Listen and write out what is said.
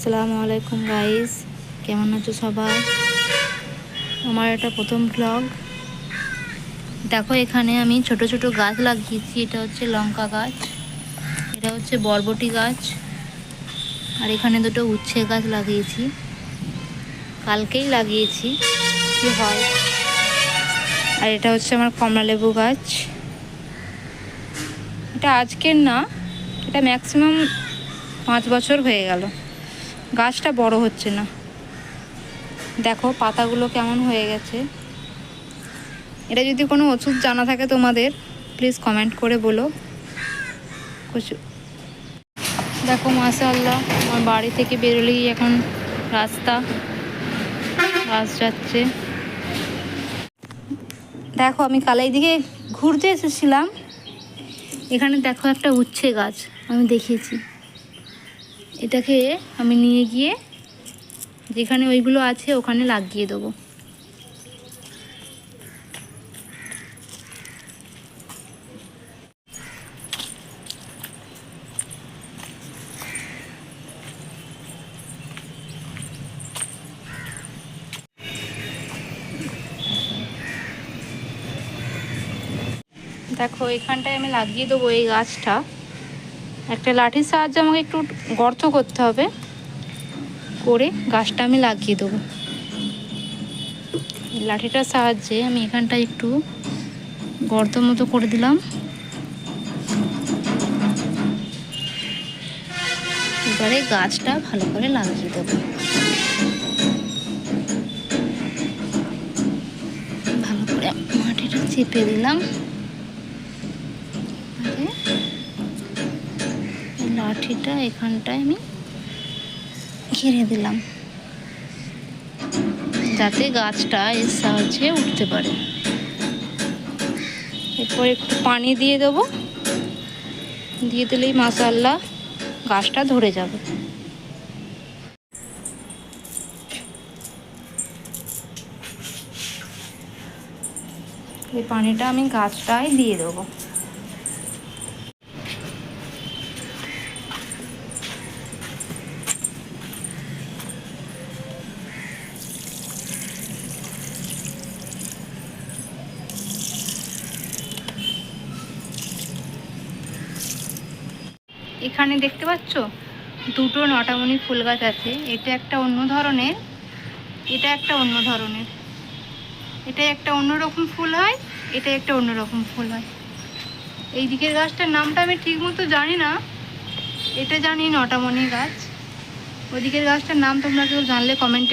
আসসালামু আলাইকুম গাইস, কেমন আছো সবাই? আমার এটা প্রথম ব্লগ। দেখো এখানে আমি ছোট ছোট গাছ লাগিয়েছি। এটা হচ্ছে লঙ্কা গাছ, এটা হচ্ছে বরবটি গাছ, আর এখানে দুটো উচ্ছে গাছ লাগিয়েছি। কালকেই লাগিয়েছি, কি হয়। আর এটা হচ্ছে আমার কমলালেবু গাছ। এটা আজকের না, এটা ম্যাক্সিমাম 5 বছর হয়ে গেল। গাছটা বড় হচ্ছে না, দেখো পাতাগুলো কেমন হয়ে গেছে। এটা যদি কোনো ওষুধ জানা থাকে তোমাদের, প্লিজ কমেন্ট করে বলো। দেখো মাশাআল্লাহ, আমার বাড়ি থেকে বেরোলেই এখন রাস্তা, বাস যাচ্ছে। দেখো আমি কালাই দিকে ঘুরতে এসেছিলাম, এখানে দেখো একটা উচ্ছে গাছ আমি দেখিয়েছি। এটাকে আমি নিয়ে গিয়ে যেখানে ওইগুলো আছে ওখানে লাগিয়ে দেবো। দেখো এখানটায় আমি লাগিয়ে দেবো এই গাছটা। একটা লাঠির সাহায্যে আমাকে একটু গর্ত করতে হবে, করে গাছটা আমি লাগিয়ে দেবো। লাঠিটার সাহায্যে আমি এখানটায় একটু গর্ত মতো করে দিলাম। এবারে গাছটা ভালো করে লাগিয়ে দেবো। ভালো করে মাটিটা চেপে দিলাম, লাঠিটা এখানটায় আমি ঘিরে দিলাম যাতে গাছটা এর সাহায্যে উঠতে পারে। এরপর একটু পানি দিয়ে দেবো, দিয়ে দিলেই মাশাআল্লাহ গাছটা ধরে যাবে। এই পানিটা আমি গাছটায় দিয়ে দেবো। এখানে দেখতে পাচ্ছ দুটো নটামণি ফুল গাছ আছে। এটা একটা অন্য ধরনের, এটা একটা অন্য ধরনের। এটা একটা অন্যরকম ফুল হয়, এটা একটা অন্যরকম ফুল হয়। এই দিকের গাছটার নামটা আমি ঠিক মতো জানি না, এটা জানি নটামণি গাছ। ওদিকের গাছটার নাম তোমরা কেউ জানলে কমেন্টে